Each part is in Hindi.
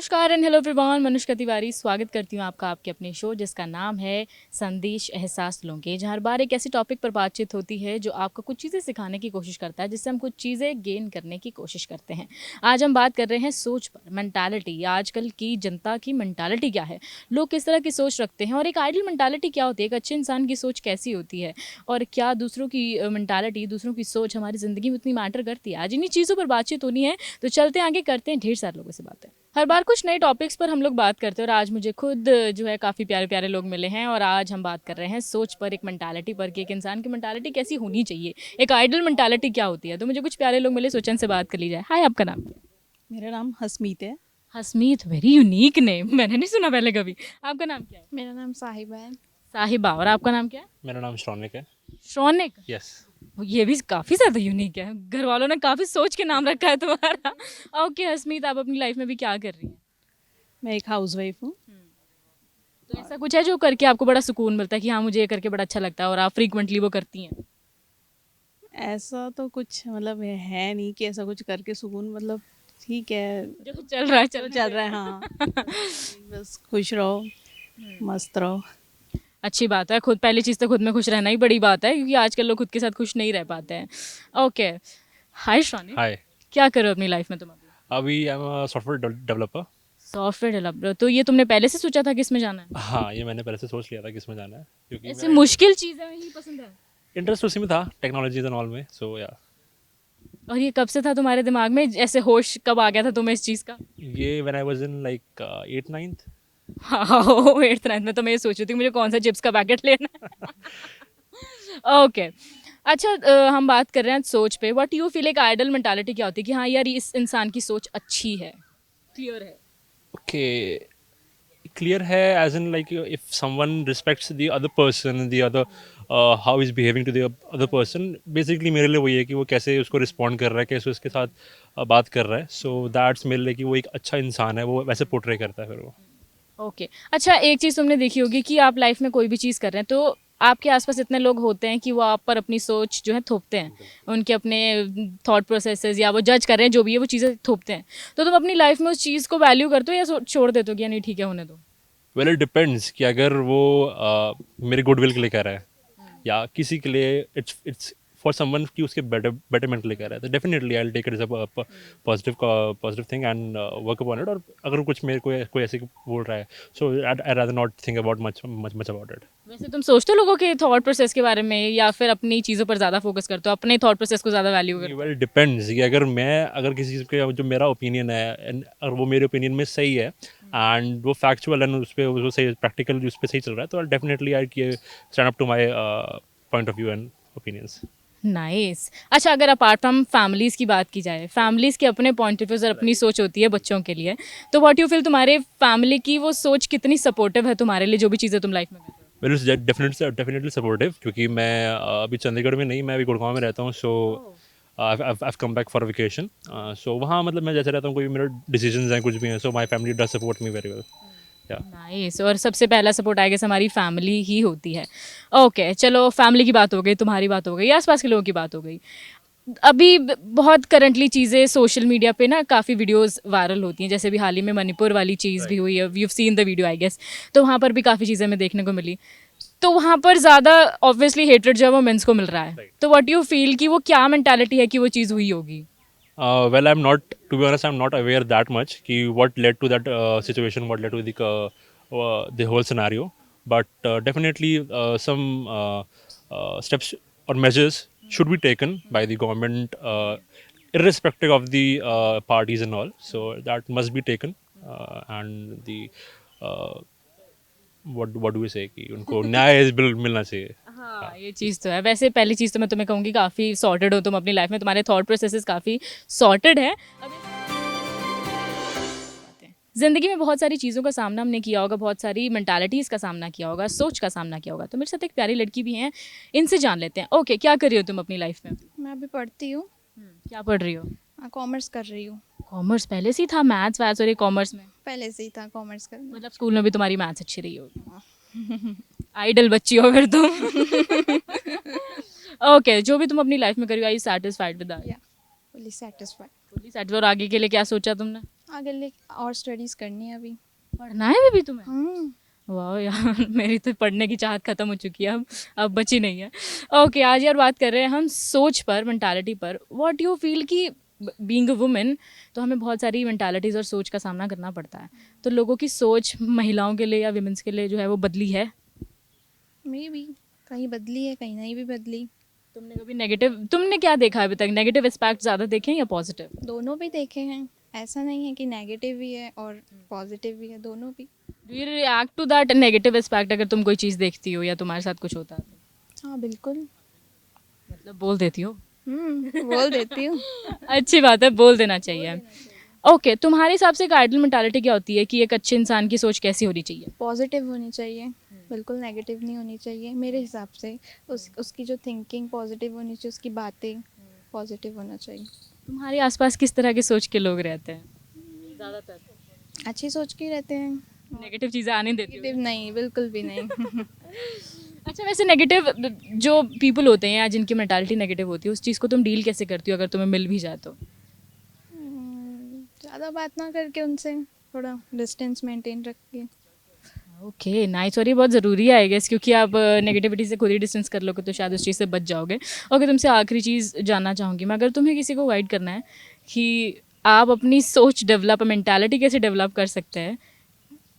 नमस्कार and hello everyone, Manushka Tiwari स्वागत करती हूँ आपका आपके अपने शो जिसका नाम है संदेश एहसास लोगे, जहाँ हर बार एक ऐसी टॉपिक पर बातचीत होती है जो आपको कुछ चीज़ें सिखाने की कोशिश करता है, जिससे हम कुछ चीज़ें गेन करने की कोशिश करते हैं। आज हम बात कर रहे हैं सोच पर, मेंटालिटी। आजकल की जनता की मेंटालिटी क्या है, लोग किस तरह की सोच रखते हैं और एक आइडियल मेंटालिटी क्या होती है, एक अच्छे इंसान की सोच कैसी होती है और क्या दूसरों की मेंटालिटी, दूसरों की सोच हमारी ज़िंदगी में उतनी मैटर करती है। आज इन्हीं चीज़ों पर बातचीत होनी है, तो चलते हैं आगे, करते हैं ढेर सारे लोगों से बातें। हर बार कुछ नए टॉपिक्स पर हम लोग बात करते हैं और आज मुझे खुद जो है काफ़ी प्यारे प्यारे लोग मिले हैं और आज हम बात कर रहे हैं सोच पर, एक मेंटालिटी पर कि एक इंसान की मेंटालिटी कैसी होनी चाहिए, एक आइडल मेंटालिटी क्या होती है। तो मुझे कुछ प्यारे लोग मिले, सोचन से बात कर ली जाए। हाय, आपका नाम क्या है? मेरा नाम हसमीत है। हसमीत, वेरी यूनिक नेम, मैंने नहीं सुना पहले कभी। आपका नाम क्या है? मेरा नाम साहिबा है। साहिबा। और आपका नाम क्या है? मेरा नाम श्रौनिक है। शौनिक। यस। ये भी काफ़ी ज़्यादा यूनिक है, घर वालों ने काफ़ी सोच के नाम रखा है तुम्हारा। ओके हसमीत, आप अपनी लाइफ में भी क्या कर रही हैं? मैं एक हाउसवाइफ हूँ। तो ऐसा कुछ है जो करके आपको बड़ा सुकून मिलता है कि हाँ मुझे ये करके बड़ा अच्छा लगता है और आप फ्रीक्वेंटली वो करती हैं? ऐसा तो कुछ मतलब है नहीं कि ऐसा कुछ करके सुकून, मतलब ठीक है, जो चल रहा है जो चल रहा है। हाँ बस खुश रहो, मस्त रहो। अच्छी बात है। खुद, पहली चीज़ तो खुद में खुश रहना ही बड़ी बात है, क्योंकि आजकल लोग खुद के साथ खुश नहीं रह पाते हैं। ओके। हाय श्रावणी, हाय। क्या करो अपनी लाइफ में तुम अभी? अभी I am a software developer. Software developer. तो ये तुमने पहले से सोचा था किस में जाना है? हाँ, ये मैंने पहले से सोच लिया था किस में जाना है, क्योंकि ऐसे मेरा मुश्किल चीज़ें ही पसंद है? इंटरेस्ट उसी में था, टेक्नोलॉजीज एंड ऑल में। सो या और ये कब से था तुम्हारे दिमाग में, ऐसे होश कब आ गया था तुम्हें इस चीज़ का? ये when I was in like 8th 9th। हाँ, एट्थ नाइन्थ में तो मैं ये सोच रही थी मुझे कौन सा चिप्स का पैकेट लेना है। ओके। अच्छा, हम बात कर रहे हैं सोच पे। व्हाट यू फील, एक आइडल मेंटालिटी क्या होती है कि हाँ यार इस इंसान की सोच अच्छी है, क्लियर है? ओके, क्लियर है as in like if someone respects the other person, the other how is behaving to the other person. Basically मेरे लिए वही है कि वो कैसे उसको रिस्पॉन्ड कर रहा है, कैसे उसके साथ बात कर रहा है। सो दैट्स मेरे लिए कि वो एक अच्छा इंसान है, वो वैसे पोर्ट्रे करता है फिर वो। ओके। अच्छा, एक चीज़ तुमने देखी होगी कि आप लाइफ में कोई भी चीज़ कर रहे हैं तो आपके आसपास इतने लोग होते हैं कि वो आप पर अपनी सोच जो है थोपते हैं, उनके अपने थॉट प्रोसेसेस या वो जज कर रहे हैं जो भी है वो चीज़ें थोपते हैं। तो तुम अपनी लाइफ में उस चीज़ को वैल्यू करते हो या छोड़ देते हो कि या नहीं ठीक है होने दो? वेल इट डिपेंड्स कि अगर वो मेरे गुडविल के लिए कर रहा है या किसी के लिए इट्स फॉर समवन कि उसके बेटरमेंट के लिए कर रहा है, तो definitely I will take it as a positive thing and work upon it. और अगर कुछ मेरे को कोई ऐसे बोल रहा है, so I rather not think about much about it. वैसे तुम सोचते हो लोगों के थॉट प्रोसेस के बारे में या फिर अपनी चीज़ों पर ज़्यादा फोकस करते हो, अपने थॉट प्रोसेस को ज़्यादा वैल्यू करते हो? वेल डिपेंड्स कि अगर किसी चीज़ के जो मेरा ओपिनियन है and अगर वो मेरे ओपिनियन में सही है एंड वो फैक्चुअल एंड उस पर वो सही प्रैक्टिकल उस पर सही चल रहा है, तो definitely I stand up to my point of view and opinions. Nice. अच्छा, अगर अपार्ट फ्रॉम फैमिलीज़ की बात की जाए, फैमिलीज़ के अपने पॉइंट ऑफ व्यूज़ और अपनी सोच होती है बच्चों के लिए, तो व्हाट यू फील तुम्हारे फैमिली की वो सोच कितनी सपोर्टिव है तुम्हारे लिए, जो भी चीज़ें तुम लाइफ में करते हो? वेल इट्स डेफिनेटली सपोर्टिव, क्योंकि मैं अभी चंडीगढ़ में नहीं, मैं अभी गुड़गांव में रहता हूँ। सो आई कम बैक फॉर वेकेशन। सो वहाँ मतलब मैं जैसे रहता हूँ, कोई भी मेरे डिसीजंस हैं कुछ भी हैं, so my family does support me very well. Yeah nice. और सबसे पहला सपोर्ट आई गेस हमारी फैमिली ही होती है। ओके, चलो फैमिली की बात हो गई, तुम्हारी बात हो गई, आसपास के लोगों की बात हो गई। अभी बहुत करंटली चीज़ें सोशल मीडिया पे ना काफ़ी वीडियोस वायरल होती हैं, जैसे भी हाल ही में मणिपुर वाली चीज़ भी हुई है, you seen the video I guess. तो वहाँ पर भी काफ़ी चीज़ें हमें देखने को मिली। तो वहाँ पर ज़्यादा ऑब्वियसली हेट्रेड जो है वो मेंस को मिल रहा है। तो व्हाट यू फील कि वो क्या मेंटालिटी है कि वो चीज़ हुई होगी? well, I'm not, to be honest, I'm not aware that much ki what led to that situation, what led to the whole scenario. But definitely some steps or measures should be taken by the government, irrespective of the parties and all. So that must be taken, and the uh, what do we say कि उनको न्याय मिलना चाहिए। हाँ, ये चीज़ तो है। वैसे पहली चीज़ तो मैं तुम्हें कहूँगी काफ़ी सॉर्टेड हो तुम अपनी लाइफ में, तुम्हारे थॉट प्रोसेसेस काफ़ी सॉर्टेड है। ज़िंदगी में बहुत सारी चीज़ों का सामना हमने किया होगा, बहुत सारी मेंटालिटीज़ का सामना किया होगा, सोच का सामना किया होगा। तो मेरे साथ एक प्यारी लड़की भी हैं, इनसे जान लेते हैं। ओके, क्या कर रही हो तुम अपनी लाइफ में? मैं अभी पढ़ती हूँ। क्या पढ़ रही हो? कॉमर्स कर रही हूँ। कॉमर्स पहले से ही था, मैथ्स वैथ्स और ये कॉमर्स में? पहले से ही था कॉमर्स करना। मतलब स्कूल में भी तुम्हारी मैथ्स अच्छी रही होगी। आइडल बच्ची हो फिर तुम। ओके, जो भी तुम अपनी लाइफ में करी हो, आई सेटिस्फाइड विद दैट? या फुली सेटिस्फाइड। Fully satisfied. और आगे के लिए क्या सोचा तुमने? आगे ले और स्टडीज़ करनी है अभी। पढ़ना है अभी भी तुम्हें? हाँ। वाह यार मेरी तो पढ़ने की चाहत खत्म हो चुकी है, अब बची नहीं है। ओके, आज यार बात कर रहे हैं हम सोच पर, मेंटालिटी पर। व्हाट यू फील कि बीइंग अ वुमेन तो हमें बहुत सारी मेंटालिटीज़ और सोच का सामना करना पड़ता है, तो लोगों की सोच महिलाओं के लिए या विमेंस के लिए जो है वो बदली है? मे भी कहीं बदली है, कहीं नहीं भी बदली। तुमने कभी नेगेटिव, तुमने क्या देखा है अभी तक, नेगेटिव एस्पेक्ट ज़्यादा देखे हैं या पॉजिटिव? दोनों भी देखे हैं, ऐसा नहीं है कि नेगेटिव भी है और पॉजिटिव भी है, दोनों भी। Do you react to that negative aspect अगर तुम कोई चीज़ देखती हो या तुम्हारे साथ कुछ होता है तो? हाँ बिल्कुल। मतलब बोल देती हो? बोल देती हूँ। अच्छी बात है, बोल देना चाहिए। ओके, तुम्हारे हिसाब से एक आइडियल मेंटालिटी क्या होती है कि एक अच्छे इंसान की सोच कैसी होनी चाहिए? पॉजिटिव होनी चाहिए, बिल्कुल नेगेटिव नहीं होनी चाहिए मेरे हिसाब से। उसकी जो थिंकिंग पॉजिटिव होनी चाहिए, उसकी बातें पॉजिटिव होना चाहिए। तुम्हारे आसपास किस तरह की सोच के लोग रहते हैं ज़्यादातर? अच्छी सोच के रहते हैं, नेगेटिव चीज़ें आने देती हो? नेगेटिव नहीं, बिल्कुल भी नहीं। अच्छा, वैसे नेगेटिव जो पीपल होते हैं या जिनकी मेंटालिटी नेगेटिव होती है, उस चीज़ को तुम डील कैसे करती हो अगर तुम्हें मिल भी जाए तो? ज़्यादा बात ना करके उनसे थोड़ा डिस्टेंस मेंटेन रख के। ओके नाइस, और ये बहुत ज़रूरी है आई गेस, क्योंकि आप नेगेटिविटी से खुद ही डिस्टेंस कर लोगे तो शायद उस चीज़ से बच जाओगे। ओके, तुमसे आखिरी चीज़ जानना चाहूँगी मैं, अगर तुम्हें किसी को गाइड करना है कि आप अपनी सोच डेवलप, मेंटालिटी कैसे डेवलप कर सकते हैं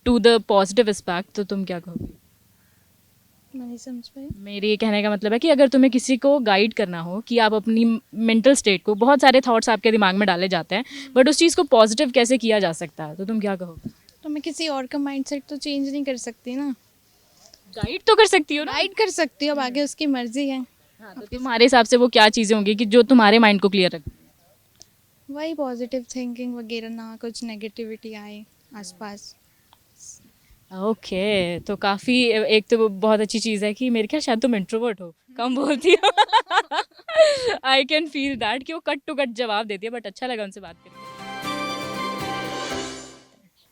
टू द पॉजिटिव एस्पेक्ट, तो तुम क्या कहोगे? मैं नहीं समझ पाई। मेरे ये कहने का मतलब है कि अगर तुम्हें किसी को गाइड करना हो कि आप अपनी मेंटल स्टेट को, बहुत सारे थॉट्स आपके दिमाग में डाले जाते हैं बट उस चीज़ को पॉजिटिव कैसे किया जा सकता है, तो तुम क्या कहोगे? तो मैं किसी और का माइंडसेट तो चेंज नहीं कर सकती ना। गाइड तो कर सकती हो ना? गाइड कर सकती हूँ, अब आगे उसकी मर्जी है। हाँ, तो तुम्हारे हिसाब से वो क्या चीज़ें होंगी कि जो तुम्हारे माइंड को क्लियर रख? वही पॉजिटिव थिंकिंग वगैरह, ना कुछ नेगेटिविटी आए आसपास। ओके, तो काफ़ी, एक तो वो बहुत अच्छी चीज़ है कि मेरे ख्याल शायद तुम इंट्रोवर्ट हो, कम बोलती हो। आई कैन फील दैट कि वो कट टू कट जवाब देती है, बट अच्छा लगा उनसे बात करके।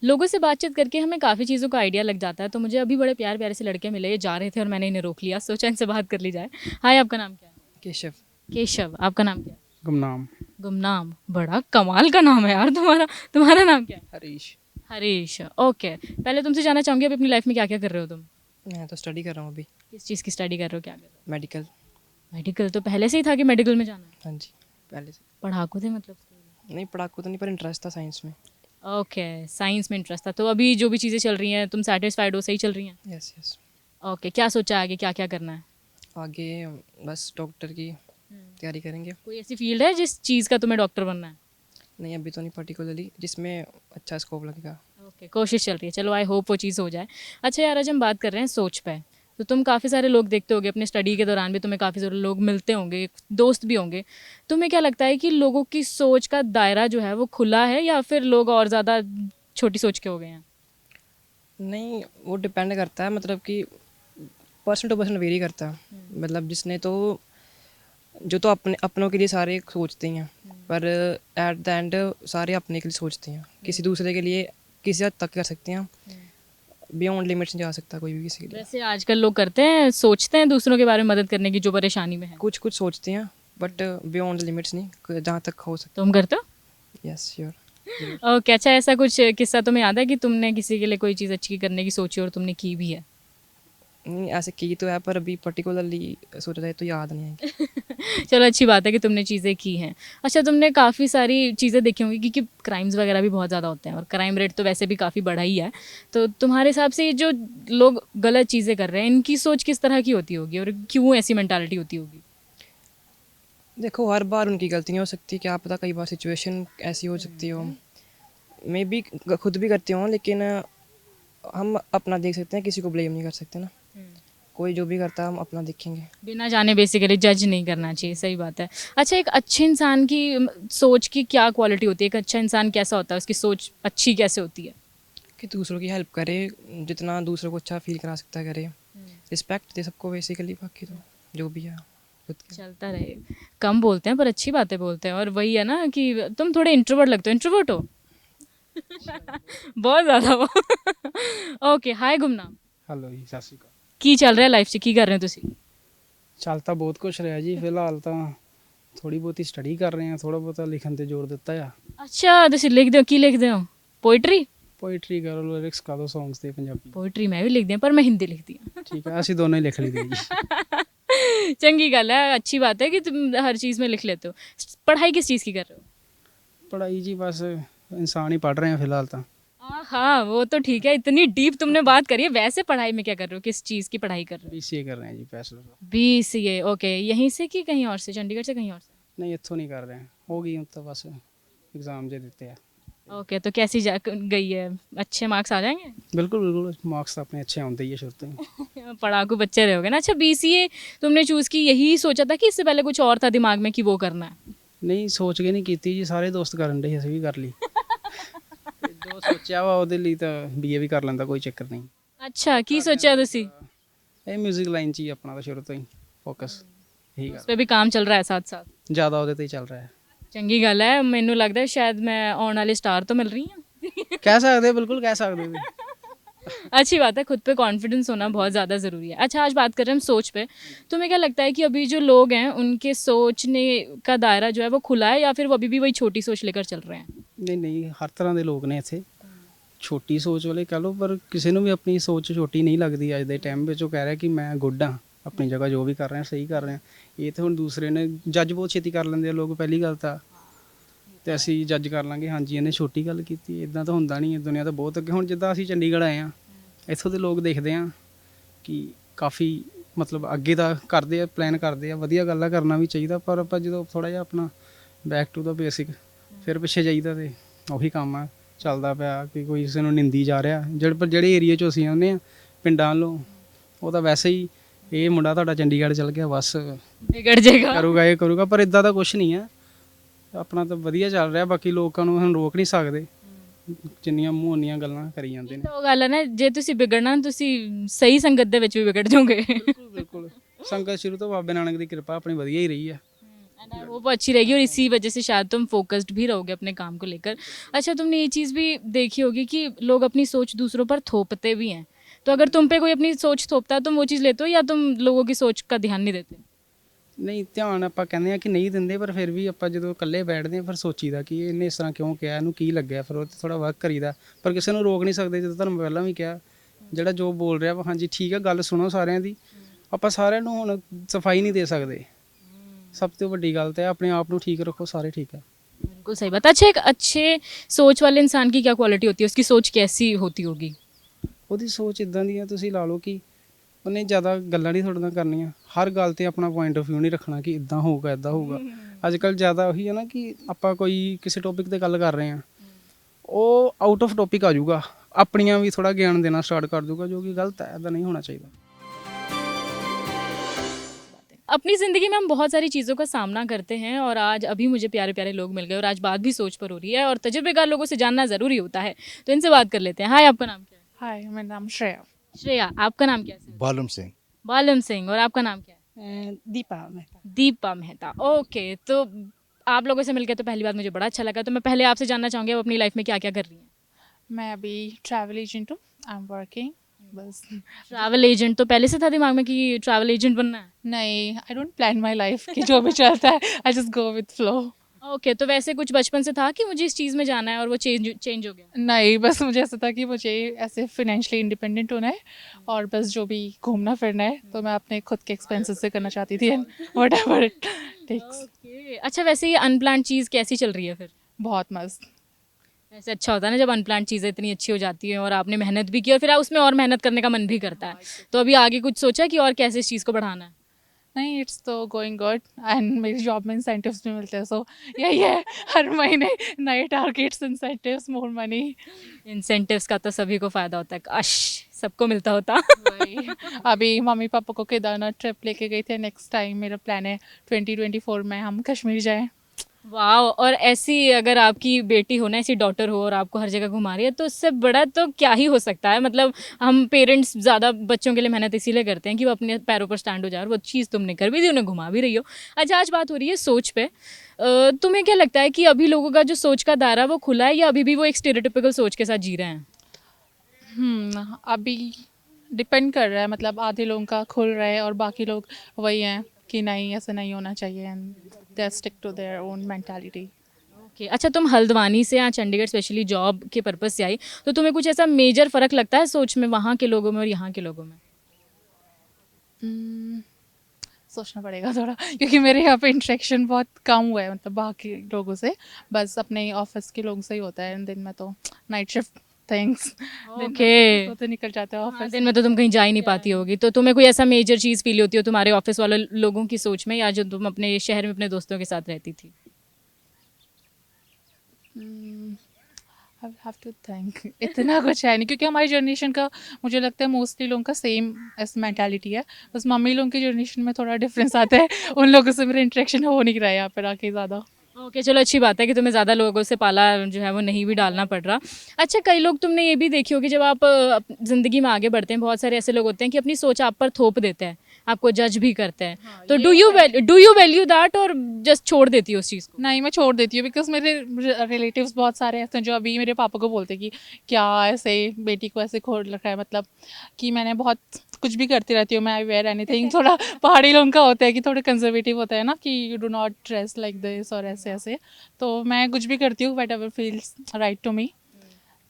लोगों से बातचीत करके हमें काफ़ी चीज़ों का आइडिया लग जाता है, तो मुझे अभी बड़े प्यारे प्यारे से लड़के मिले, ये जा रहे थे और मैंने इन्हें रोक लिया, सोचा इनसे बात कर ली जाए। हाय, आपका नाम क्या है? केशव। केशव, आपका नाम क्या है? गुमनाम। गुमनाम, बड़ा कमाल का नाम है यार तुम्हारा। तुम्हारा नाम क्या है? हरीश। हरीश, ओके। पहले तुमसे जानना चाहूँगी अभी अपनी लाइफ में क्या क्या कर रहे हो तुम? मैं तो स्टडी कर रहा हूँ अभी, किस चीज़ की स्टडी कर रहे हो, क्या कर रहे हो? मेडिकल। मेडिकल, तो पहले से ही था कि मेडिकल में जाना है? हाँ जी, पहले से। पढ़ाकू थे मतलब? नहीं, पढ़ाकू तो नहीं, पर इंटरेस्ट था साइंस में। ओके, साइंस में इंटरेस्ट था, तो अभी जो भी चीज़ें चल रही हैं तुम सेटिस्फाइड हो, सही चल रही हैं? Yes yes. ओके, क्या सोचा है आगे क्या क्या करना है? आगे बस डॉक्टर की तैयारी करेंगे। कोई ऐसी फील्ड है जिस चीज़ का तुम्हें डॉक्टर बनना है? नहीं, अभी तो नहीं पर्टिकुलरली, जिसमें अच्छा स्कोप लगेगा। ओके, कोशिश चल रही है, चलो आई होप वो चीज़ हो जाए। अच्छा यार, आज हम बात कर रहे हैं सोच पे, तो तुम काफ़ी सारे लोग देखते होगे अपने स्टडी के दौरान भी, तुम्हें काफ़ी सारे लोग मिलते होंगे, दोस्त भी होंगे। तुम्हें क्या लगता है कि लोगों की सोच का दायरा जो है वो खुला है या फिर लोग और ज़्यादा छोटी सोच के हो गए हैं? नहीं, वो डिपेंड करता है, मतलब कि पर्सन टू पर्सन वेरी करता है। मतलब जिसने तो जो तो अपनों के लिए सारे सोचते ही हैं, पर एट द एंड सारे अपने के लिए सोचते हैं। किसी दूसरे के लिए किसी हद तक कर सकते हैं, बियॉन्ड लिमिट्स नहीं जा सकता कोई भी किसी के लिए। वैसे आजकल लोग करते हैं, सोचते हैं दूसरों के बारे में मदद करने की जो परेशानी में है? कुछ कुछ सोचते हैं, बट बियॉन्ड लिमिट्स नहीं, जहाँ तक हो सकता। तुम करते हो? Yes sure. ओके, अच्छा, ऐसा कुछ किस्सा तुम्हें याद है कि तुमने किसी के लिए कोई चीज़ अच्छी करने की सोची और तुमने की भी है? नहीं, ऐसे की तो है, पर अभी पर्टिकुलरली सोचा जाए तो याद नहीं है। चलो, अच्छी बात है कि तुमने चीज़ें की हैं। अच्छा, तुमने काफ़ी सारी चीज़ें देखी होंगी क्योंकि क्राइम्स वगैरह भी बहुत ज़्यादा होते हैं और क्राइम रेट तो वैसे भी काफ़ी बढ़ा ही है, तो तुम्हारे हिसाब से ये जो लोग गलत चीज़ें कर रहे हैं इनकी सोच किस तरह की होती होगी और क्यों ऐसी मेंटालिटी होती होगी? देखो, हर बार उनकी गलती नहीं हो सकती, क्या पता कई बार सिचुएशन ऐसी हो सकती हो। मे बी खुद भी करते हों, लेकिन हम अपना देख सकते हैं, किसी को ब्लेम नहीं कर सकते ना। कोई जो भी करता है हम अपना देखेंगे। बिना जाने बेसिकली जज नहीं करना चाहिए, सही बात है। अच्छा, एक अच्छे इंसान की सोच की क्या क्वालिटी होती है? एक अच्छा इंसान कैसा होता है, उसकी सोच अच्छी कैसे होती है? कि दूसरों की हेल्प करे, जितना दूसरों को अच्छा फील करा सकता है करे, रिस्पेक्ट दे सबको बेसिकली, बाकी तो जो भी है खुद के। चलता रहे, कम बोलते हैं पर अच्छी बातें बोलते हैं, और वही है ना कि तुम थोड़े इंट्रोवर्ट लगते हो। इंट्रोवर्ट हो? बहुत ज़्यादा वो। ओके, हाय गुमनाम, ਹੈਲੋ ਜੀ, ਸਤਿ ਸ਼੍ਰੀ ਅਕਾਲ। ਕੀ ਚੱਲ ਰਿਹਾ ਲਾਈਫ 'ਚ, ਕੀ ਕਰ ਰਹੇ ਹੋ ਤੁਸੀਂ? ਚੱਲ ਤਾਂ ਬਹੁਤ ਕੁਛ ਰਿਹਾ ਜੀ, ਫਿਲਹਾਲ ਤਾਂ ਥੋੜੀ ਬਹੁਤੀ ਸਟੱਡੀ ਕਰ ਰਹੇ ਹਾਂ, ਥੋੜਾ ਬਹੁਤਾ ਲਿਖਣ ਤੇ ਜ਼ੋਰ ਦਿੱਤਾ ਆ। ਅੱਛਾ, ਤੁਸੀਂ ਲਿਖਦੇ ਹੋ, ਕੀ ਲਿਖਦੇ ਹੋ? पोइट्री? पोइट्री करो, लिरिक्स गा दो सॉन्ग्स ਦੇ ਪੰਜਾਬੀ। पोइट्री मैं भी लिख दी पर मैं हिंदी लिखती हूँ। ਠੀਕ ਹੈ, ਅਸੀਂ ਦੋਨੋਂ ਹੀ ਲਿਖ ਲਈਦੇ ਜੀ। चंगी गल है, अच्छी बात है कि तुम हर चीज़ में लिख लेते हो। पढ़ाई किस चीज़ की कर रहे हो? ਪੜ੍ਹਾਈ ਜੀ ਬਸ ਇਨਸਾਨ ਹੀ ਪੜ੍ਹ ਰਹੇ ਹਾਂ ਫਿਲਹਾਲ ਤਾਂ। हाँ वो तो ठीक है, इतनी डीप तुमने बात करी है। वैसे पढ़ाई में क्या कर रहे हो, किस चीज़ की पढ़ाई कर रहे हो? BCA कर रहे हैं जी, बैचलर। BCA, okay. यहीं से कि कहीं और से, चंडीगढ़ से कहीं और से? ਨਹੀਂ ਇੱਥੋਂ ਨਹੀਂ ਕਰ ਰਹੇ हैं, ਹੋ ਗਈ ਹੁਣ ਤਾਂ ਬਸ एग्ज़ाम जे ਦਿੱਤੇ ਆ। ओके, तो कैसी जा गई है? अच्छे मार्क्स आ जाएंगे? बिल्कुल बिल्कुल, मार्क्स तो अपने अच्छे आते ही है शुरू तो ही। पढ़ाकू बच्चे रहोगे ना। अच्छा, BCA तुमने चूज़ की, यही सोचा था कि इससे पहले कुछ और था दिमाग में कि वो करना है? नहीं सोच के नहीं की जी, सारे दोस्त करन डे, ਅਸੀਂ ਵੀ ਕਰ ਲਈ। ਜੋ ਸੋਚਿਆ ਵਾ ਉਹਦੇ ਲਈ ਤਾਂ BA ਵੀ ਕਰ ਲੈਂਦਾ, ਕੋਈ ਚੱਕਰ ਨਹੀਂ। अच्छा, की सोचा तुसी? ਇਹ 뮤직 ਲਾਈਨ 'ਚ ਹੀ ਆਪਣਾ ਤਾਂ ਸ਼ੁਰੂ ਤੋਂ ਹੀ ਫੋਕਸ ਇਹੀ उस ਕਰ, पे भी काम चल रहा है साथ साथ? ਜ਼ਿਆਦਾ ਉਹਦੇ ਤੇ ਹੀ ਚੱਲ ਰਿਹਾ ਹੈ। चंगी गल है। मैनू लगता है शायद मैं आने वाले स्टार तो मिल रही हूँ। ਕਹਿ ਸਕਦੇ ਹੋ, ਬਿਲकुल ਕਹਿ ਸਕਦੇ ਹੋ। अच्छी बात है, खुद पे कॉन्फिडेंस होना बहुत ज़्यादा ज़रूरी है। अच्छा, आज बात कर रहे हैं हम सोच पे। तुम्हें क्या लगता है कि अभी जो लोग हैं उनके सोचने का दायरा जो है वो खुला है, या फिर वो अभी भी वही छोटी सोच लेकर चल रहे हैं? ਨਹੀਂ ਨਹੀਂ, ਹਰ ਤਰ੍ਹਾਂ ਦੇ ਲੋਕ ਨੇ ਇੱਥੇ, ਛੋਟੀ ਸੋਚ ਵਾਲੇ ਕਹ ਲਓ, ਪਰ ਕਿਸੇ ਨੂੰ ਵੀ ਆਪਣੀ ਸੋਚ ਛੋਟੀ ਨਹੀਂ ਲੱਗਦੀ ਅੱਜ ਦੇ ਟਾਈਮ ਵਿੱਚ। ਉਹ ਕਹਿ ਰਿਹਾ ਕਿ ਮੈਂ ਗੁੱਡ ਹਾਂ, ਆਪਣੀ ਜਗ੍ਹਾ ਜੋ ਵੀ ਕਰ ਰਹੇ ਹਾਂ ਸਹੀ ਕਰ ਰਹੇ ਹਾਂ। ਇਹ ਤਾਂ ਹੁਣ ਦੂਸਰੇ ਨੇ ਜੱਜ ਬਹੁਤ ਛੇਤੀ ਕਰ ਲੈਂਦੇ ਆ ਲੋਕ, ਪਹਿਲੀ ਗੱਲ ਤਾਂ। ਤੇ ਅਸੀਂ ਜੱਜ ਕਰ ਲਾਂਗੇ ਹਾਂਜੀ ਇਹਨੇ ਛੋਟੀ ਗੱਲ ਕੀਤੀ, ਇਦਾਂ ਤਾਂ ਹੁੰਦਾ ਨਹੀਂ ਹੈ, ਦੁਨੀਆ ਤਾਂ ਬਹੁਤ ਅੱਗੇ। ਹੁਣ ਜਿੱਦਾਂ ਅਸੀਂ ਚੰਡੀਗੜ੍ਹ ਆਏ ਹਾਂ, ਇੱਥੋਂ ਦੇ ਲੋਕ ਦੇਖਦੇ ਆ ਕਿ ਕਾਫੀ ਮਤਲਬ ਅੱਗੇ ਦਾ ਕਰਦੇ ਆ, ਪਲਾਨ ਕਰਦੇ ਆ, ਵਧੀਆ ਗੱਲਾਂ ਕਰਨਾ ਵੀ ਚਾਹੀਦਾ। ਪਰ ਆਪਾਂ ਜਦੋਂ ਥੋੜ੍ਹਾ ਜਿਹਾ ਆਪਣਾ ਬੈਕ ਟੂ ਦਾ ਬੇਸਿਕ ਫਿਰ ਪਿੱਛੇ ਜਾਈਦਾ ਤੇ ਉਹੀ ਕੰਮ ਆ ਚੱਲਦਾ ਪਿਆ ਕਿ ਕੋਈ ਕਿਸੇ ਨੂੰ ਨਿੰਦੀ ਜਾ ਰਿਹਾ। ਜਿਹੜੇ ਏਰੀਏ 'ਚੋਂ ਅਸੀਂ ਆਉਂਦੇ ਹਾਂ ਪਿੰਡਾਂ ਵੱਲੋਂ, ਉਹ ਤਾਂ ਵੈਸੇ ਹੀ ਇਹ ਮੁੰਡਾ ਤੁਹਾਡਾ ਚੰਡੀਗੜ੍ਹ ਚਲ ਗਿਆ ਬਸ बिगड़ जाएगा। ਕਰੂਗਾ ਇਹ ਕਰੂਗਾ, ਪਰ ਇਦਾਂ ਦਾ ਕੁਛ ਨਹੀਂ ਆ। ਆਪਣਾ ਤਾਂ ਵਧੀਆ ਚੱਲ ਰਿਹਾ, ਬਾਕੀ ਲੋਕਾਂ ਨੂੰ ਹੁਣ ਰੋਕ ਨਹੀਂ ਸਕਦੇ, ਜਿੰਨੀਆਂ ਮੂੰਹ ਉਨੀਆਂ ਗੱਲਾਂ ਕਰੀ ਜਾਂਦੇ ਨੇ। ਤਾਂ ਉਹ ਗੱਲ ਹੈ ਨਾ, ਜੇ ਤੁਸੀਂ ਵਿਗੜਨਾ ਤੁਸੀਂ ਸਹੀ ਸੰਗਤ ਦੇ ਵਿੱਚ ਵੀ ਵਿਗੜ ਜਾਓਗੇ। ਬਿਲਕੁਲ ਬਿਲकुल, ਸੰਗਤ ਸ਼ੁਰੂ ਤੋਂ ਬਾਬੇ ਨਾਨਕ ਦੀ ਕਿਰਪਾ ਆਪਣੀ ਵਧੀਆ ਹੀ ਰਹੀ ਹੈ। एंड आई होप अच्छी रहेगी, और इसी वजह से शायद तुम फोकस्ड भी रहोगे अपने काम को लेकर। अच्छा, तुमने ये चीज़ भी देखी होगी कि लोग अपनी सोच दूसरों पर थोपते भी हैं। तो अगर तुम पे कोई अपनी सोच थोपता है तुम वो चीज़ लेते हो, या तुम लोगों की सोच का ध्यान नहीं देते? ਨਹੀਂ ਧਿਆਨ ਆਪਾਂ ਕਹਿੰਦੇ ਆ ਕਿ ਨਹੀਂ ਦਿੰਦੇ, ਪਰ ਫਿਰ ਵੀ ਆਪਾਂ ਜਦੋਂ ਇਕੱਲੇ ਬੈਠਦੇ ਆ ਫਿਰ ਸੋਚੀਦਾ ਕਿ ਇਹਨੇ ਇਸ ਤਰ੍ਹਾਂ ਕਿਉਂ ਕਿਹਾ, ਇਹਨੂੰ ਕੀ ਲੱਗਿਆ, ਫਿਰ ਉਹ 'ਤੇ ਥੋੜ੍ਹਾ ਵਰਕ ਕਰੀਦਾ। ਪਰ ਕਿਸੇ ਨੂੰ ਰੋਕ ਨਹੀਂ ਸਕਦੇ, ਜਦੋਂ ਤੁਹਾਨੂੰ ਪਹਿਲਾਂ ਵੀ ਕਿਹਾ, ਜਿਹੜਾ ਜੋ ਬੋਲ ਰਿਹਾ ਵਾ ਹਾਂਜੀ ਠੀਕ ਆ, ਗੱਲ ਸੁਣੋ ਸਾਰਿਆਂ ਦੀ। ਆਪਾਂ ਸਾਰਿਆਂ ਨੂੰ ਹੁਣ ਸਫਾਈ ਨਹੀਂ ਦੇ ਸਕਦੇ। ਸਭ ਤੋਂ ਵੱਡੀ ਗੱਲ ਤਾਂ ਆਪਣੇ ਆਪ ਨੂੰ ਠੀਕ ਰੱਖੋ, ਸਾਰੇ ਠੀਕ ਆ। बिल्कुल सही बात। अच्छा, एक अच्छे सोच वाले इंसान की क्या क्वालिटी होती है, उसकी सोच कैसी होती होगी? ਉਹਦੀ ਸੋਚ ਇਦਾਂ ਦੀ ਆ, ਤੁਸੀਂ ਲਾ ਲਓ ਕਿ ਉਹਨੇ ਜ਼ਿਆਦਾ ਗੱਲਾਂ ਨਹੀਂ ਤੁਹਾਡੇ ਨਾਲ ਕਰਨੀਆਂ, ਹਰ ਗੱਲ 'ਤੇ ਆਪਣਾ ਪੁਆਇੰਟ ਆਫ ਵਿਊ ਨਹੀਂ ਰੱਖਣਾ ਕਿ ਇੱਦਾਂ ਹੋਊਗਾ ਇੱਦਾਂ ਹੋਊਗਾ। ਅੱਜ ਕੱਲ੍ਹ ਜ਼ਿਆਦਾ ਉਹੀ ਹੈ ਨਾ ਕਿ ਆਪਾਂ ਕੋਈ ਕਿਸੇ ਟੌਪਿਕ 'ਤੇ ਗੱਲ ਕਰ ਰਹੇ ਹਾਂ, ਉਹ ਆਊਟ ਆਫ ਟੌਪਿਕ ਆ ਜਾਊਗਾ, ਆਪਣੀਆਂ ਵੀ ਥੋੜ੍ਹਾ ਗਿਆਨ ਦੇਣਾ ਸਟਾਰਟ ਕਰ ਦੂਗਾ, ਜੋ ਕਿ ਗਲਤ ਹੈ, ਇੱਦਾਂ ਨਹੀਂ ਹੋਣਾ ਚਾਹੀਦਾ। अपनी ज़िंदगी में हम बहुत सारी चीज़ों का सामना करते हैं, और आज अभी मुझे प्यारे प्यारे लोग मिल गए, और आज बात भी सोच पर हो रही है, और तजुर्बेकार लोगों से जानना ज़रूरी होता है, तो इनसे बात कर लेते हैं। हाय, आपका नाम क्या है? हाय, मेरा नाम श्रेया। श्रेया, आपका नाम क्या है? बालम सिंह। बालम सिंह। और आपका नाम क्या है? दीपा मेहता। दीपा मेहता। ओके, तो आप लोगों से मिलकर तो पहली बात मुझे बड़ा अच्छा लगा। तो मैं पहले आपसे जानना चाहूँगी आप अपनी लाइफ में क्या क्या कर रही हैं? मैं अभी ट्रैवल एजेंट हूँ, आई एम वर्किंग बस। ट्रैवल एजेंट तो पहले से था दिमाग में कि ट्रैवल एजेंट बनना है? नहीं, I don't plan my life कि जो भी चलता है I just go with flow. Okay, तो वैसे कुछ बचपन से था कि मुझे इस चीज़ में जाना है, और वो चेंज हो गया? नहीं, बस मुझे ऐसा था कि मुझे ऐसे फिनेंशियली इंडिपेंडेंट होना है, और बस जो भी घूमना फिरना है तो मैं अपने खुद के एक्सपेंसेस से करना चाहती थी, whatever it takes. Okay, अच्छा, वैसे ये अनप्लान्ड चीज़ कैसी चल रही है फिर? बहुत मस्त। ऐसे अच्छा होता है ना जब अनप्लान्ड चीज़ें इतनी अच्छी हो जाती हैं, और आपने मेहनत भी की, और फिर उसमें और मेहनत करने का मन भी करता है। तो अभी आगे कुछ सोचा कि और कैसे इस चीज़ को बढ़ाना है? नहीं, इट्स तो गोइंग गुड, एंड मेरी जॉब में इंसेंटिव्स भी मिलते हैं, सो यही है, हर महीने नए targets, incentives, more money. Incentives का तो सभी को फ़ायदा होता है, काश सबको मिलता होता। वही अभी मम्मी पापा को केदारनाथ ट्रिप लेके गई थे, नेक्स्ट टाइम मेरा प्लान है 2024 में हम कश्मीर जाएं। वाह, और ऐसी अगर आपकी बेटी हो ना, ऐसी डॉटर हो, और आपको हर जगह घुमा रही है, तो उससे बड़ा तो क्या ही हो सकता है। मतलब हम पेरेंट्स ज़्यादा बच्चों के लिए मेहनत इसीलिए करते हैं कि वो अपने पैरों पर स्टैंड हो जाए, और वो चीज़ तुमने कर भी दी, उन्हें घुमा भी रही हो। अच्छा, आज बात हो रही है सोच पे। तुम्हें क्या लगता है कि अभी लोगों का जो सोच का दायरा वो खुला है, या अभी भी वो एक स्टेरियोटिपिकल सोच के साथ जी रहे हैं? अभी डिपेंड कर रहा है, मतलब आधे लोगों का खुल रहा है और बाकी लोग वही हैं कि नहीं ऐसा नहीं होना चाहिए, and they stick to their own mentality. Okay, अच्छा तुम हल्द्वानी से यहाँ चंडीगढ़ स्पेशली जॉब के पर्पज से आई, तो तुम्हें कुछ ऐसा मेजर फ़र्क लगता है सोच में वहाँ के लोगों में और यहाँ के लोगों में? सोचना पड़ेगा थोड़ा, क्योंकि मेरे यहाँ पे इंटरेक्शन बहुत कम हुआ है, मतलब बाकी लोगों से बस अपने ऑफिस के लोगों से ही होता है। दिन में तो नाइट शिफ्ट थिंग्स ओके, तो निकल जाते हैं हाँ, ऑफिस। दिन में तो तुम कहीं जा ही नहीं पाती होगी, तो तुम्हें कोई ऐसा मेजर चीज़ फील होती हो तुम्हारे ऑफिस वाले लोगों की सोच में, या जो तुम अपने शहर में अपने दोस्तों के साथ रहती थी? आई हैव टू थिंक, इतना कुछ है नहीं, क्योंकि हमारी जनरेशन का मुझे लगता है मोस्टली लोगों का सेम ऐसा मैंटालिटी है। बस मम्मी लोगों की जनरेशन में थोड़ा डिफरेंस आता है, उन लोगों से मेरा इंटरेक्शन हो नहीं रहा है यहाँ पर आके ज़्यादा। ओके, चलो अच्छी बात है कि तुम्हें ज़्यादा लोगों से पाला जो है वो नहीं भी डालना पड़ रहा। अच्छा, कई लोग, तुमने ये भी देखी होगी, जब आप ज़िंदगी में आगे बढ़ते हैं बहुत सारे ऐसे लोग होते हैं कि अपनी सोच आप पर थोप देते हैं, आपको जज भी करते हैं, तो डू यू वैल्यू दैट और जस्ट छोड़ देती हो उस चीज़ को? नहीं, मैं छोड़ देती हूँ, बिकॉज मेरे रिलेटिव्स बहुत सारे ऐसे हैं जो अभी मेरे पापा को बोलते हैं कि क्या ऐसे बेटी को ऐसे खोल रखा है, मतलब कि मैंने बहुत कुछ भी करती रहती हूँ मैं, आई वेयर एनीथिंग। थोड़ा पहाड़ी लोगों का होता है कि थोड़े कंजर्वेटिव होता है ना, कि you do not dress like this और ऐसे ऐसे, तो मैं कुछ भी करती हूँ whatever feels right to me.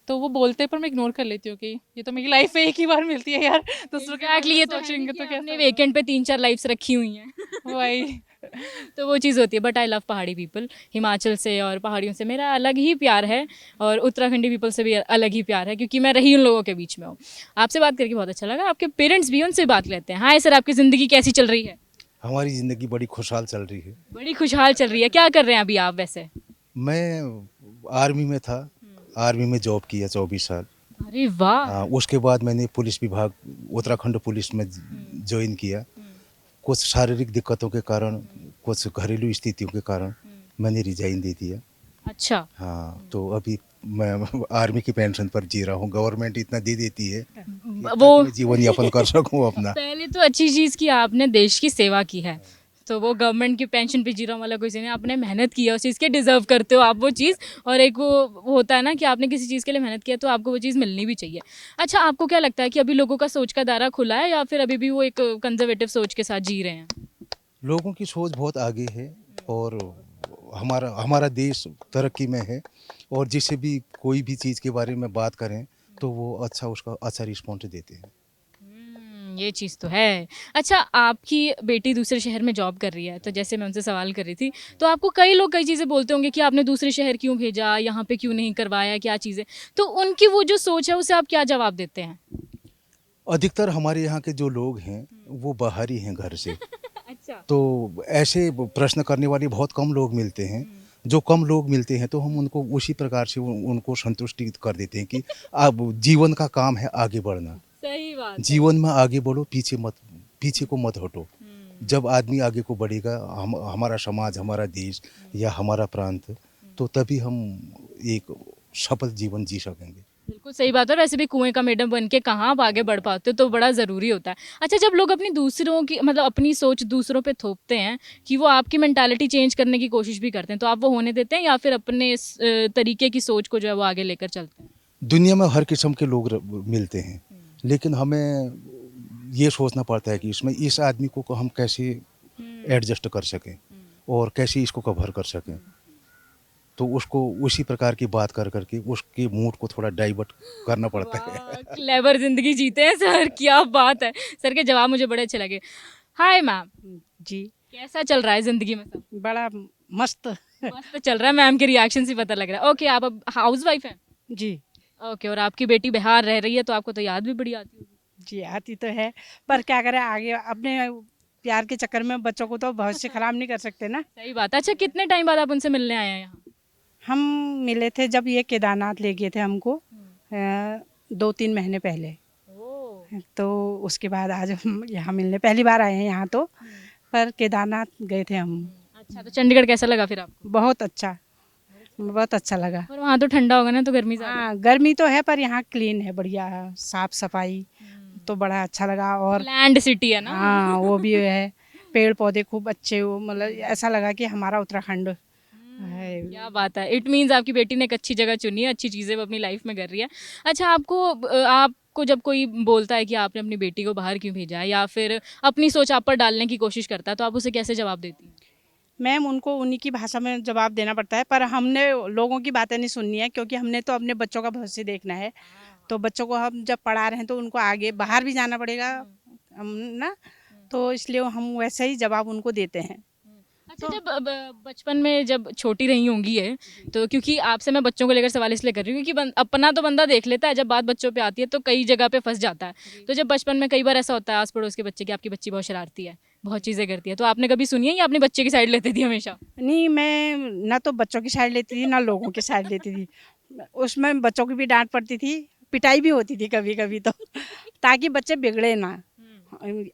तो वो बोलते हैं पर मैं इग्नोर कर लेती हूँ कि ये तो मेरी लाइफ में एक ही बार मिलती है यार, दूसरों के एग्जैक्टली, ये तो सोचेंगे तो अपने कैसे वीकेंड पे 3-4 लाइफ्स रखी हुई हैं। वही। तो वो चीज़ होती है, बट आई लव पहाड़ी पीपल। हिमाचल से और पहाड़ियों से मेरा अलग ही प्यार है, और उत्तराखंडी पीपल से भी अलग ही प्यार है, क्योंकि मैं रही उन लोगों के बीच में हूँ। आपसे बात करके बहुत अच्छा लगा। आपके पेरेंट्स भी, उनसे बात लेते हैं। हाय सर, आपकी ज़िंदगी कैसी चल रही है? हमारी ज़िंदगी बड़ी खुशहाल चल रही है। बड़ी खुशहाल चल रही है। क्या कर रहे हैं अभी आप वैसे? मैं आर्मी में था, आर्मी में जॉब किया 24 साल। अरे वाह! उसके बाद मैंने पुलिस विभाग, उत्तराखंड पुलिस में ज्वाइन किया। कुछ शारीरिक दिक्कतों के कारण, कुछ घरेलू स्थितियों के कारण मैंने रिजाइन दे दिया। अच्छा, हाँ, तो अभी मैं आर्मी की पेंशन पर जी रहा हूँ। गवर्नमेंट इतना दे देती है कि वो ताकि मैं जीवन यापन कर सकूँ अपना। पहले तो अच्छी चीज़ की, आपने देश की सेवा की है, तो वो गवर्नमेंट की पेंशन पे जी रहा हूँ वाला कुछ नहीं, आपने मेहनत की है उस चीज़ के, डिज़र्व करते हो आप वो चीज़। और एक वो होता है ना कि आपने किसी चीज़ के लिए मेहनत किया तो आपको वो चीज़ मिलनी भी चाहिए। अच्छा, आपको क्या लगता है कि अभी लोगों का सोच का दायरा खुला है, या फिर अभी भी वो एक कंजर्वेटिव सोच के साथ जी रहे हैं? लोगों की सोच बहुत आगे है, और हमारा हमारा देश तरक्की में है, और जिससे भी कोई भी चीज़ के बारे में बात करें तो वो अच्छा, उसका अच्छा रिस्पॉन्स देते हैं। ये चीज़ तो है। अच्छा, आपकी बेटी दूसरे शहर में जॉब कर रही है, तो जैसे मैं उनसे सवाल कर रही थी, तो आपको कई लोग कई चीज़ें बोलते होंगे कि आपने दूसरे शहर क्यों भेजा, यहाँ पे क्यों नहीं करवाया, क्या चीज़ें, तो उनकी वो जो सोच है उसे आप क्या जवाब देते हैं? अधिकतर हमारे यहाँ के जो लोग हैं वो बाहरी हैं घर से। अच्छा। तो ऐसे प्रश्न करने वाले बहुत कम लोग मिलते हैं। जो कम लोग मिलते हैं तो हम उनको उसी प्रकार से उनको संतुष्टि कर देते हैं कि अब जीवन का काम है आगे बढ़ना। सही बात है। जीवन में आगे बढ़ो, पीछे को मत हटो। जब आदमी आगे को बढ़ेगा, हमारा समाज, हमारा देश या हमारा प्रांत, तो तभी हम एक सफल जीवन जी सकेंगे। बिल्कुल सही बात है, और वैसे भी कुएं का मेढक बन के कहाँ आप आगे बढ़ पाते हो, तो बड़ा ज़रूरी होता है। अच्छा, जब लोग अपनी दूसरों की, मतलब अपनी सोच दूसरों पे थोपते हैं कि वो आपकी मेंटालिटी चेंज करने की कोशिश भी करते हैं, तो आप वो होने देते हैं, या फिर अपने इस तरीके की सोच को जो है वो आगे लेकर चलते हैं? दुनिया में हर किस्म के लोग मिलते हैं, लेकिन हमें ये सोचना पड़ता है कि इसमें इस आदमी को हम कैसे एडजस्ट कर सकें और कैसे इसको कवर कर सकें। तो उसको उसी प्रकार की बात कर करके उसके मूड को थोड़ा डाइवर्ट करना पड़ता है। क्लेवर जिंदगी जीते हैं सर, क्या बात है। सर के जवाब मुझे बड़े अच्छे लगे। हाय मैम, जी, कैसा चल रहा है जिंदगी में सब? बड़ा मस्त। मस्त चल रहा है, मैम के रिएक्शन से पता लग रहा है। ओके, आप अब हाउस वाइफ हैं? जी, ओके, और आपकी बेटी बिहार रह रही है, तो आपको तो याद भी बड़ी आती होगी। जी आती तो है, पर क्या करें, आगे अपने प्यार के चक्कर में बच्चों को तो भविष्य खराब नहीं कर सकते ना। सही बात है। अच्छा, कितने टाइम बाद आप उनसे मिलने आए हैं यहाँ? हम मिले थे जब ये केदारनाथ ले गए थे हमको, 2-3 महीने पहले। तो उसके बाद आज हम यहाँ मिलने पहली बार आए हैं यहाँ तो, पर केदारनाथ गए थे हम। अच्छा, तो चंडीगढ़ कैसा लगा फिर आपको? बहुत अच्छा लगा। और वहाँ तो ठंडा होगा ना, तो गर्मी ज़्यादा? हाँ, गर्मी तो है पर यहाँ क्लीन है, बढ़िया साफ सफाई, तो बड़ा अच्छा लगा। और लैंड सिटी है ना। हाँ, वो भी है, पेड़ पौधे खूब अच्छे, वो मतलब ऐसा लगा कि हमारा उत्तराखंड है। क्या बात है। इट मीन्स आपकी बेटी ने एक अच्छी जगह चुनी है, अच्छी चीज़ें वो अपनी लाइफ में कर रही है। अच्छा, आपको जब कोई बोलता है कि आपने अपनी बेटी को बाहर क्यों भेजा है, या फिर अपनी सोच आप पर डालने की कोशिश करता है, तो आप उसे कैसे जवाब देती हैं? मैम उनको उन्हीं की भाषा में जवाब देना पड़ता है, पर हमने लोगों की बातें नहीं सुननी है, क्योंकि हमने तो अपने बच्चों का भविष्य देखना है। तो बच्चों को हम जब पढ़ा रहे हैं तो उनको आगे बाहर भी जाना पड़ेगा ना, तो इसलिए हम वैसे ही जवाब उनको देते हैं। अच्छा, जब बचपन में जब छोटी रही होंगी है, तो क्योंकि आपसे मैं बच्चों को लेकर सवाल इसलिए कर रही हूँ क्योंकि अपना तो बंदा देख लेता है, जब बात बच्चों पे आती है तो कई जगह पे फंस जाता है। तो जब बचपन में कई बार ऐसा होता है आस पड़ोस के बच्चे की आपकी बच्ची बहुत शरारती है, बहुत चीज़ें करती है, तो आपने कभी सुनी है या अपने बच्चे की साइड लेती थी हमेशा? नहीं, मैं ना तो बच्चों की साइड लेती थी ना लोगों की साइड लेती थी। उसमें बच्चों की भी डांट पड़ती थी, पिटाई भी होती थी कभी कभी तो, ताकि बच्चे बिगड़े ना।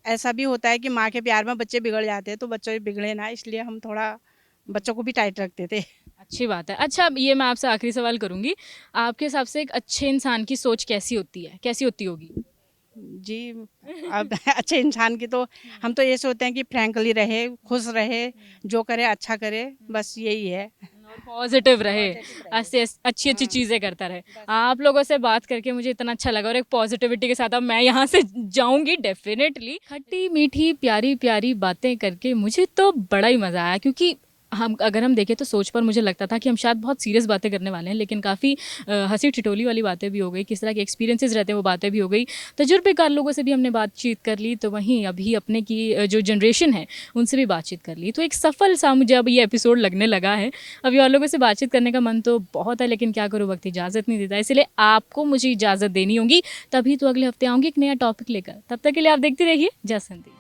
ऐसा भी होता है कि माँ के प्यार में बच्चे बिगड़ जाते हैं, तो बच्चे बिगड़े ना, इसलिए हम थोड़ा बच्चों को भी टाइट रखते थे। अच्छी बात है। अच्छा, अब ये मैं आपसे आखिरी सवाल करूँगी, आपके हिसाब से एक अच्छे इंसान की सोच कैसी होती है, कैसी होती होगी? जी, अब अच्छे इंसान की तो हम तो ये सोचते हैं कि फ्रैंकली रहे, खुश रहे, जो करे अच्छा करे, बस यही है। और पॉजिटिव रहे, ऐसे अच्छी अच्छी चीज़ें करता रहे। आप लोगों से बात करके मुझे इतना अच्छा लगा और एक पॉजिटिविटी के साथ अब मैं यहाँ से जाऊँगी डेफिनेटली। खट्टी मीठी प्यारी प्यारी बातें करके मुझे तो बड़ा ही मज़ा आया, क्योंकि अगर हम देखें तो सोच पर मुझे लगता था कि हम शायद बहुत सीरियस बातें करने वाले हैं, लेकिन काफ़ी हंसी ठिठोली वाली बातें भी हो गई, किस तरह के एक्सपीरियंसेस रहते हैं वो बातें भी हो गई, तजुर्बेकार लोगों से भी हमने बातचीत कर ली, तो वहीं अभी अपने की जो जनरेशन है उनसे भी बातचीत कर ली। तो एक सफल सा मुझे अब ये एपिसोड लगने लगा है। अभी और लोगों से बातचीत करने का मन तो बहुत है, लेकिन क्या करूँ, वक्त इजाज़त नहीं देता, इसलिए आपको मुझे इजाज़त देनी होगी, तभी तो अगले हफ्ते आऊँगी एक नया टॉपिक लेकर। तब तक के लिए आप देखते रहिए जय संदीप।